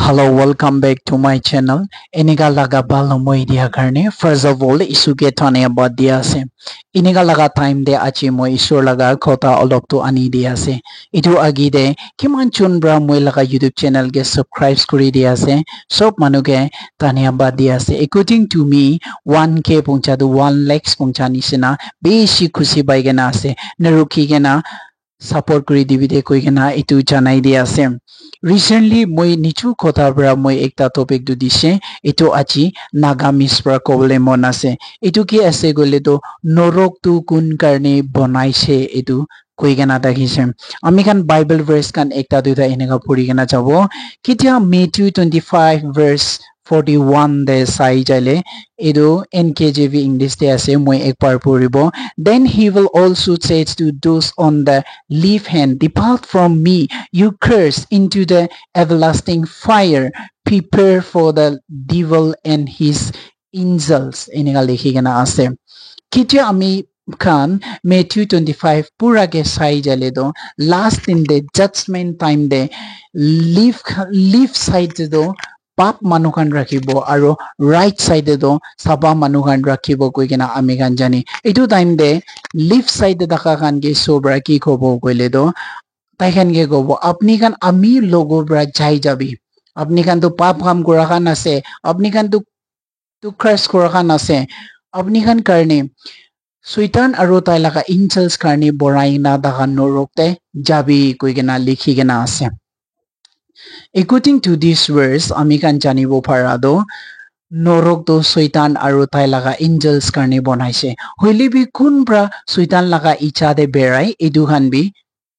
Hello, welcome back to my channel. Iniga laga balo mo dia karne. First of all, isuge thane about dia se. Iniga laga time de achi mo isur laga kota olop to ani dia se. Itu agi de kiman chun bra mo laga YouTube channel ge subscribe kuri dia se. Sop manuge thane about dia se. According to me, 1k pungcha do 1 lakhs pungcha ni sina beshi khushi bai gena se. Naruki gena support kuri dibide koi gena itu janai dia se. Recently moi nichu kotha bra moi ekta topic du dise eto achi nagamis pra kobole mon ase etu ki ase gole to norok tu kun karne banaise etu koi gena dakise ami kan bible verse kan ekta duita enega puri gena jabo kitia Matthew 25 verse 41 de sai jale edu NKJV English de ase moi ekbar puribo then he will also say to those on the left hand depart from me you curse into the everlasting fire prepare for the devil and his angels enega likhi gena ase kitia ami kan Matthew 25 pura ke sai jale do last in the judgment time de left side do pap manukan rakhibo aro right side do saba manukan rakhibo koi kena ami kan jani etu time de left side daka kan ge sobra ki khobo koile do tai kan ge gobo apni kan ami logo bra jai jabi apni kan to pap kam kora kan ase apni kan to crash kora kan ase apni kan karne Suitan aro tai laga angels karne borai na daga norokte jabi koi kena likhi kena ase According to this verse, ami kan janibo parado norok to Satan aro tai laga angels karne bonaise. Hoili bi kun bra Satan laga icha de berai edu han bi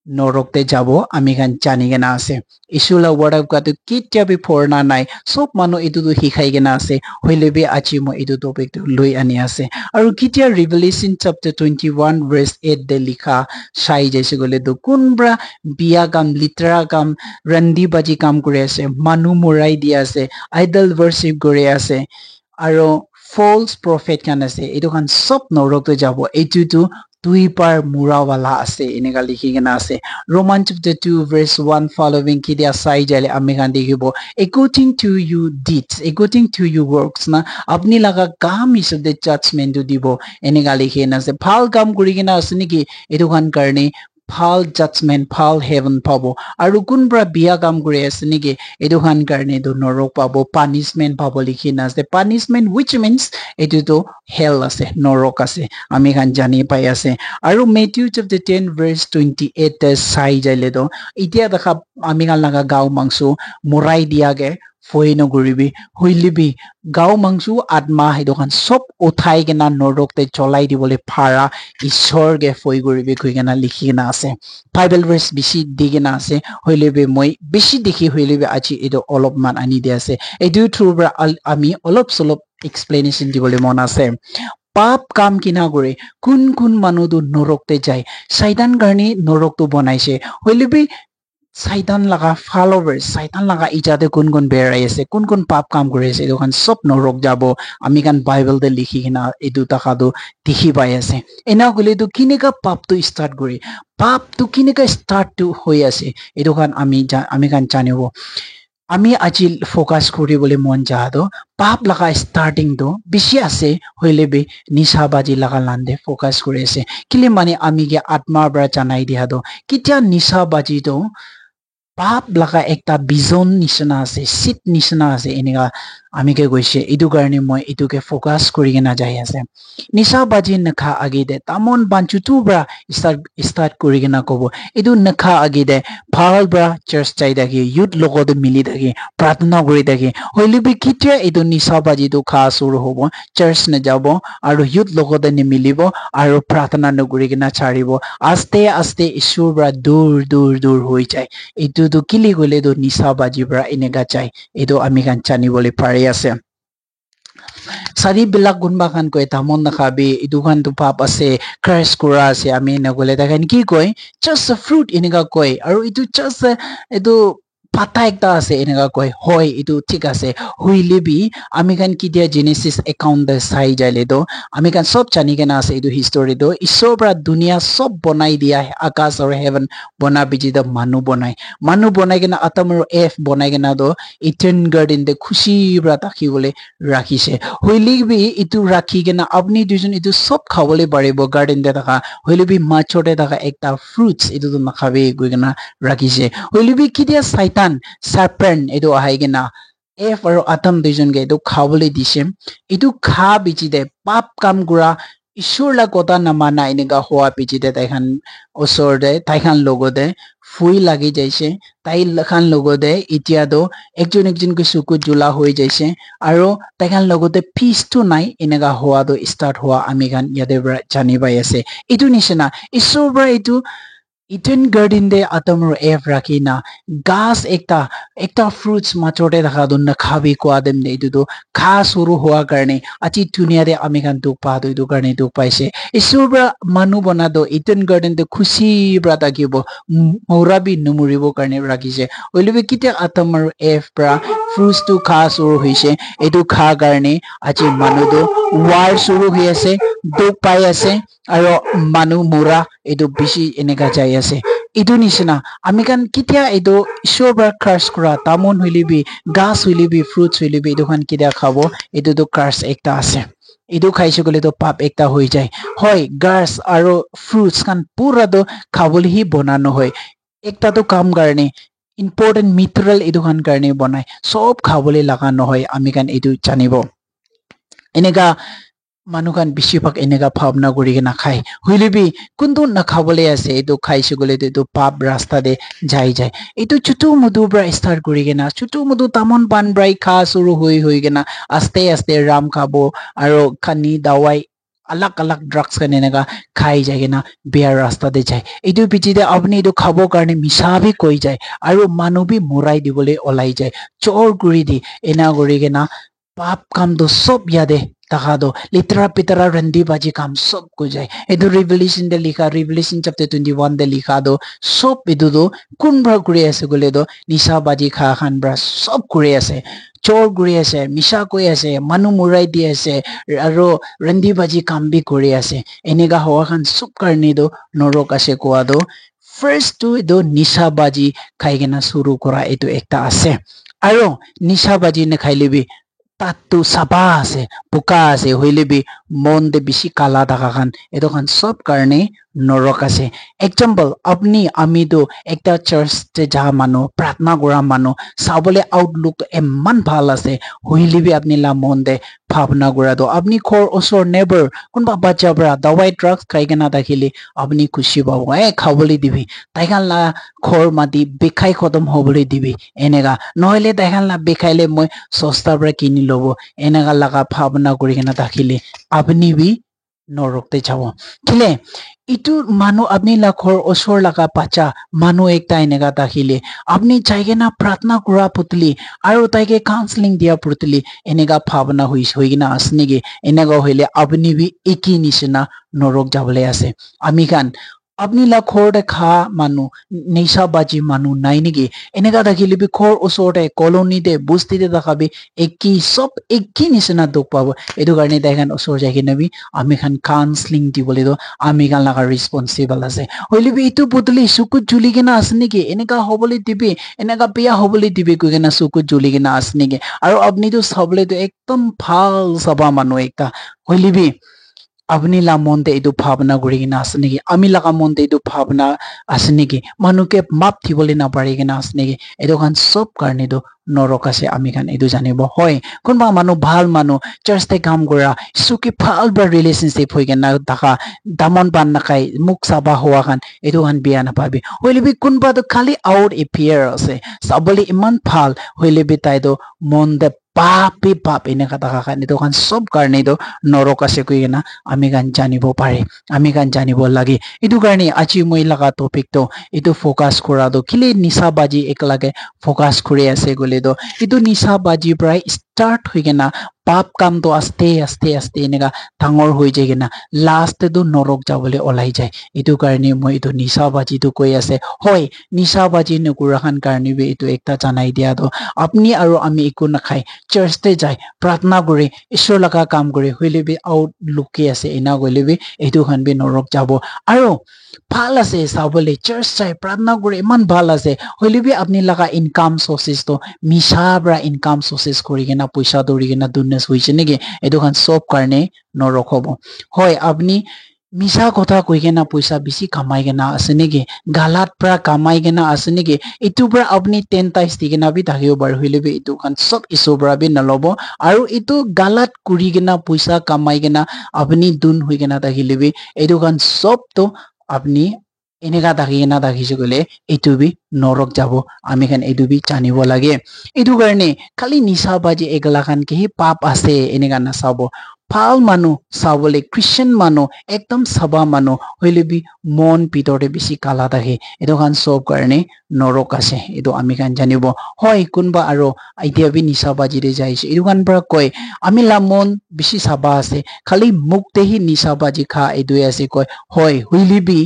norok te jabo ami kan jani gena ase. Isula word of God kitya bi porna nai sop manu edu tu hikai gena ase. Hoili bi achi mo edu topic tu lui ani ase. Aro kitya Revelation chapter 21 verse 8 de likha sai jaise gole do kun bra biya kam litra kam randi baji kam kore ase manu morai dia ase idol worship kore ase aro false prophet kan ase edu kan sop norok to jabo etu tu tui par mura wala ase enega likhi gena ase Romans chapter 2 verse 1 following kidia sai jale ami kan dekhibo according to you deeds according to your works na apni laga kam is the judgment to dibo enega likhi na ase phal kam kuri gena ase niki edu kan karne phal judgment phal heaven pabo aru kun bra biya kam kuri ase niki edu kan karne do norok pabo punishment pabo likhi na ase punishment which means edu to hell ase norok ase ami kan jani pai ase aru Matthew chapter 10 verse 28 sai jale do itia dakha ami kan laga gau mangsu murai dia ge foi no guribi hoilibi gau mangsu atma hedo kan sop uthai gena norok te cholai di bole phara ishor ge foi guribi koi gena likhi na ase bible verse bishi digena ase hoilibi moi bishi dikhi hoilibi achi edo olop man ani dia ase edu through bra ami olop solop explanation di bole mon ase পাপ কাম কিনা কৰে কোন মানুহ তো নৰকতে যায় শয়তান কাৰণে নৰকটো বনাইছে হলিবি Saitan laga followers Saitan laga ijate kun berai ase kun pap kam kore ase edu kan sop norok jabo ami kan bible de likhi kina edu taka do dikhi pai ase ena gole tu kineka pap to start gore pap tu kineka start to hoi ase edu kan ami kan janibo আমি আজি focus কৰিবলৈ মন যাado পাপ laga starting to bishi ase hoile be nisha baji laga lande focus কৰি আছে কিলে মানে আমি গে আত্মা bra janai dia do কিতিয়া nisha baji to পাপ laga ekta বিজন নিচিনা আছে sit নিচিনা আছে এনেকা আমি কে গৈছে ইদু কাৰণে মই ইদুকে ফোকাস কৰি না যাই আছে নিশা বাজি নখা আগিদে তামন বাঞ্চুতু ব্ৰা স্টাৰ্ট কৰি না কব ইদু নখা আগিদে ভাল ব্ৰা চাৰ্চ চাই দাকি ইউথ লগতে মিলি দাকি প্ৰাৰ্থনা কৰি দাকি হইলিবি কিতিয়া ইদু নিশা বাজি তো খা সুৰ হ'ব চাৰ্চ ন যাব আৰু ইউথ লগতে নি মিলিব আৰু প্ৰাৰ্থনা নকৰি না ছাড়িব আস্তে আস্তে ঈশ্বৰ ব্ৰা দূৰ হৈ যায় ইদু তো কিলি গলে তো নিশা বাজি ব্ৰা এনেকা চাই ইদু আমি কান জানিবলৈ পাৰি আছে sari bilak gunba kan koy tamon nakabi idukan tu pap ase crash kura ase ami nagole ta kan ki koy just a fruit iniga koy aru itu just edu পাতা একটা আছে এনেকা কয় হয় এটো ঠিক আছে হইলে বি আমি কান কি দিয়া জেনেসিস একাউন্ট দে চাই যাইলে তো আমি কান সব জানি কেনা আছে এটো হিস্টোরি তো ঈশ্বৰ পৰা দুনিয়া সব বনাই দিয়া আকাশ আৰু হেভেন বনা বিজি দা মানুহ বনাই কেনা আতম আৰু এফ বনাই কেনা তো ইটেন গাৰ্ডেন দে খুশি পৰা তাকিবলে ৰাখিছে হইলে বি ইটো ৰাখি কেনা আপনি দুজন ইটো সব খাবলে পাৰিব গাৰ্ডেন দে থাকা হইলে বি মাছতে থাকা একটা ফ্ৰুটস ইটো তো নাখাবে গৈ কেনা ৰাখিছে হইলে বি কি দিয়া শয়তান serpent edu ahai gena F আৰু আতম দুইজনকে এটো খাবলৈ দিছে এটো খা বিচিতে পাপ কাম কৰা ঈশ্বৰলা কথা নামানা এনেকা হোৱা পিচিতে তাইখান ওচৰতে তাইখান লগতে ফুই লাগি যাইছে তাইখান লগতে এতিয়াতো একজনকৈ চকু জোলা হৈ যাইছে আৰু তাইখান লগতে পিছটো নাই এনেকা হোৱাটো ষ্টাৰ্ট হোৱা আমি গান ইয়াতে জানি পাই আছে এইটো নিচিনা ঈশ্বৰৰ পৰা এইটো ইটেন গাৰ্ডেন দে আতমৰ এফ ৰাখি না গাছ একটা ফ্ৰুটস মাছতে দেখা দন খাবি কোৱা দেম দে এইটো খা সৰু হোৱা কাৰণে আজি দুনিয়াৰে আমি গান দুখ পা এইটো কাৰণে দুখ পাইছে ঈশ্বৰৰ পৰা মানুহ বনাতো ইটেন গাৰ্ডেন দে খুশি পৰা থাকিব মৌৰাবি নমৰিব কাৰণে ৰাখিছে ওইলবে কিতিয়া আতমৰ এফ পৰা ফ্ৰুটসটো খা সৰু হৈছে এইটো খা কাৰণে আজি মানুহটো ৱাৰ সৰু হৈ আছে দুখ পাই আছে আৰু মানুহ মৰা এইটো বেছি এনেকা যাই আছে এইটো নিচিনা আমি কান কিতিয়া এইটো ঈশ্বৰ পৰা কাৰ্স কৰা তামোন হইলিবি গাছ হইলিবি ফ্ৰুটস হইলিবি এইটো খান কিতিয়া খাব এইটোতো কাৰ্স একটা আছে এইটো খাইছো গলে তো পাপ একটা হৈ যায় হয় গাছ আৰু ফ্ৰুটস খান পুৰাটো খাবলৈ হি বনানো হয় একটাতো কাম কাৰণে ইম্পৰ্টেন্ট মিনাৰেল এইটো খান কাৰণে বনাই সব খাবলৈ লাগা নহয় আমি কান এইটো জানিব এনেকা মানুহ কান বেছিভাগ এনেকা ভাৱনা কৰি নাখায় হইলেবি কোনটো নাখাবলৈ আছে এইটো খাইছো গলে এইটো পাপ ৰাস্তা দে যাই এইটো চুটু মুটু পৰা ষ্টাৰ্ট কৰি কেনা চুটু মুটু তামন পান ব্ৰাই খা চুৰু হৈ কেনা আস্তে আস্তে ৰাম খাব আৰু খানি দাৱাই अलग अलग ड्रग्स का नेनेगा खाई जाएगा ना बिहार रास्ता दे जाए इधर पीछे दे अपने इधर खाबो करने मिसा भी कोई जाए और मानो भी मुराई दी बोले ओलाई जाए चोर गुरी दी एना गुरी के ना पाप काम तो सब यादे तका दो लिटरा पितरा रंडी बाजी काम सब को जाए इधर रिवलेशन दे लिखा रिवलेशन चैप्टर 21 दे लिखा दो सब इधर दो कुन भर गुरी ऐसे गुले दो निशा बाजी खा खान ब्रा सब गुरी ऐसे चोर गुरी আছে মিছা কৈ আছে মানুহ মুৰাই দি আছে আৰু ৰন্দি বাজি কাম বি কৰি আছে এনেকা হোৱা খান সব কাৰণে দো নৰক আছে কোৱা দো ফাৰ্স্ট টু দো নিশা বাজি খাই কেনা শুৰু কৰা এইটো একটা আছে আৰু নিশা বাজি নে খাইলেবি তাতটো চাবা আছে বোকা আছে হইলেবি মন দে বেছি কালা থাকা খান এইটো খান সব কাৰণে নৰক আছে এক্সাম্পল আপনি আমি তো একটা চাৰ্চতে যা মানুহ প্ৰাৰ্থনা কৰা মানুহ চাবলে আউটলুক এমান ভাল আছে হইলেবি আপনি লা মন দে ভাৱনা কৰা তো আপনি খৰ ওচৰ নেবৰ কোনবা বাচ্চা পৰা দৱাই ড্ৰাগছ খাই কেনা থাকিলে আপনি খুশি পাব খাবলৈ দিবি তাইখান লা খৰ মাতি বেখাই খতম হবলৈ দিবি এনেকা নহলে তাইখান লা বেখাইলে মই সস্তাৰ পৰা কিনি লব এনেকা লাগা ভাৱনা কৰি কেনা থাকিলে আপনি বি নৰকতে যাব কিলে ইটো মানুহ আপনি লাখৰ ওচৰ লাগা বাচ্চা মানুহ একটা এনেকা থাকিলে আপনি চাইগে না প্ৰাৰ্থনা কৰা পুতলি আৰু তাইকে কাউন্সেলিং দিয়া পুতলি এনেকা ভাৱনা হৈ কিনা আছে নেকি এনেকা হইলে আপনি বি একি নিচিনা নৰক যাবলৈ আছে আমি কান আপনি লাখৰ দেখা মানুহ নিশা বাজি মানুহ নাই নেকি এনেকা থাকিলে বি খৰ ওচৰতে কলনীতে বস্তিতে দেখাবি একি সব একি নিচিনা দুখ পাব এইটো কাৰণে তাইখান ওচৰ যাই কিনে বি আমি খান কাউন্সেলিং দিবলৈ তো আমি খান লাগা ৰেসপন্সিবল আছে হইলে বি এইটো পুতলি চকুত জ্বলি কিনা আছে নেকি এনেকা হবলৈ দিবি এনেকা বিয়া হবলৈ দিবি কৈ কিনা চকুত জ্বলি কিনা আছে নেকি আৰু আপনিতো চাবলৈ তো একদম ভাল চাবা মানুহ একটা হইলে বি আপনি লা মনতে এইটো ভাৱনা কৰি কিনা আছে নেকি আমি লাগা মনতে এইটো ভাৱনা আছে নেকি মানুহকে মাপ দিবলৈ নাপাৰি কিনা আছে নেকি এইটো খান সব কাৰণেতো নৰক আছে আমি খান এইটো জানিব হয় কোনবা মানুহ ভাল মানুহ চাৰ্চতে কাম কৰা সুখী ভাল বা ৰিলেশনশ্বিপ হৈ কিনা থাকা দামন পান নাখাই মুখ চাবা হোৱা খান এইটো খান বিয়া নাপাবি হইলেবি কোনবাটো খালি আউট এপিয়াৰ আছে চাবলৈ ইমান ভাল হইলেবি তাইতো মন দে পাপ এনেকা থাকা খান এইটো খান সব কাৰণেতো নৰক আছে কৈ কিনা আমি গান জানিব পাৰে আমি গান জানিব লাগে এইটো কাৰণে আজি মই লাগা টপিকটো এইটো ফোকাস কৰাটো কিলে নিশা বাজি একলাগে ফোকাস কৰি আছে গলে তো এইটো নিশা বাজি প্ৰায় start hoigena pap kam to aste aste enega thangor hoi jegena last te do norok jabole olai jai etu karne moi etu nisa baji to koi ase hoi nisa baji nukurahan karne be etu ekta janai dia do apni aro ami iku nakhai church te jai pratna kore ishwar laga kam kore hoile be out luki ase ena goile be etu khan be norok jabo aro bhal ase sabole church jai pratna kore iman bhal ase hoile be apni laga income sources to misha bra income sources kori gena paisa dori gena dunes hoise nege etu khan sob karne norok hobo hoi apni misha kotha koi gena paisa bisi kamai gena ase nege galat pra kamai gena ase nege etu bra apni 10 times digena bi thakiyo bar hoile be etu khan sob isobra bi nalobo aru etu galat kuri gena paisa kamai gena apni dun hoi gena thakile be etu khan sob to apni eneka thaki gena thakise gole etu bi norok jabo ami khan etu bi janibo lage etu karne khali nisa baji egla khan ke hi pap ase eneka na sabo phal manu sabole christian manu ekdom saba manu hoile bi mon pitore bisi kala thake etu khan sob karne norok ase etu ami khan janibo hoi kunba aro idea bi nisa baji re jaise etu khan pra koi ami la mon bisi saba ase khali mukte hi nisa baji kha etu ase koi hoi hoile bi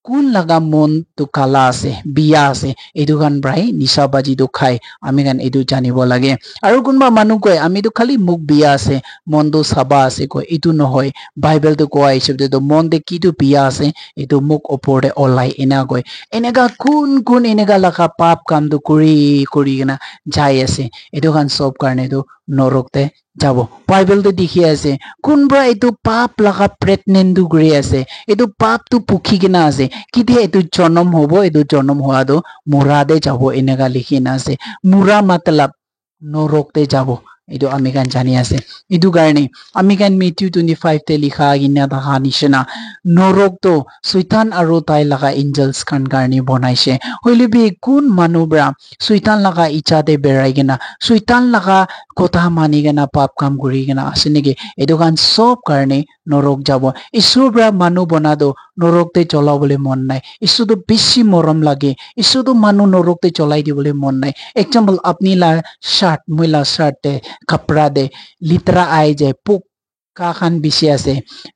kun laga mon tu kala ase biya ase etu khan brai nisa baji tu khai ami khan etu janibo lage aru kunba manu koi ami tu khali muk biya ase mon tu saba ase koi etu no hoi bible tu koi hisab de mon de ki tu biya ase etu muk opor de olai ena koi enega kun enega laga pap kam tu kuri gena jai ase etu khan sob karne tu norok te jabo bible te dikhi ase kunba etu pap laga pregnant tu guri ase etu pap tu pukhi gena ase kiti etu jonom hobo etu jonom hoa do mura de jabo enega likhi na ase mura matlab norok te jabo etu ami kan jani ase etu karne ami kan Matthew 25 te likha gina dakha nishina norok to suitan aru tai laga angels kan karne bonaise hoile bi kun manu bra suitan laga icha te berai gina suitan laga kotha mani gina pap kam guri gina asine ge etu kan sob karne norok jabo isur bra manu bonado norok te chola bole mon nai isu to bishi morom lage isu to manu norok te cholai di bole mon nai example apni la shirt muila shirt te kapra de litra ai je puk ka khan bisi ase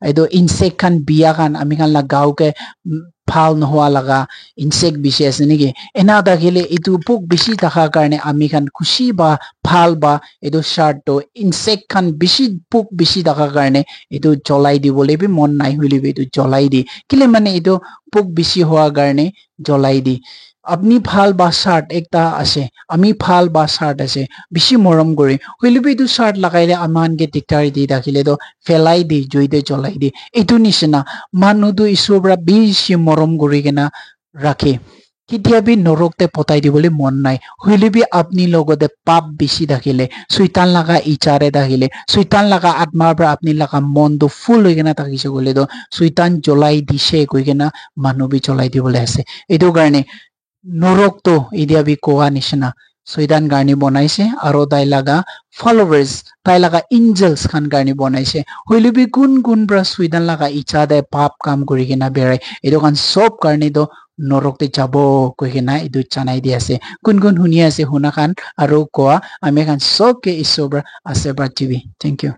edo insect khan biya khan ami khan la gau ke phal no hwa laga insect bisi ase niki ena dakhile etu puk bisi dakha karne ami khan khushi ba phal ba edo shirt to insect khan bisi puk bisi dakha karne etu cholai di bole bi mon nai hoile bi etu cholai di kile mane etu puk bisi hwa karne cholai di apni phal ba shirt ekta ase ami phal ba shirt ase bishi morom gori hoile bi etu shirt lagai le aman ke dictari di dakhile do felai di joide cholai di etu nishina manu du isobra bishi morom gori gena rakhe kitia bi norok te potai di bole mon nai hoile bi apni logote pap bishi dakhile suitan laga ichare dakhile suitan laga atma bra apni laga mon do full hoigena thakise gole do suitan jolai dise koi gena manu bi jolai di bole ase etu karne norok to idia bi koa nishina suidan garni bonaise aro tai laga followers tai laga angels khan garni bonaise hoile bi kun bra suidan laga icha de pap kam kuri gena berai etu kan sob karni do norok te jabo koi gena etu chanai di ase kun huni ase huna khan aro koa ame khan sob ke isobra ase ba tv thank you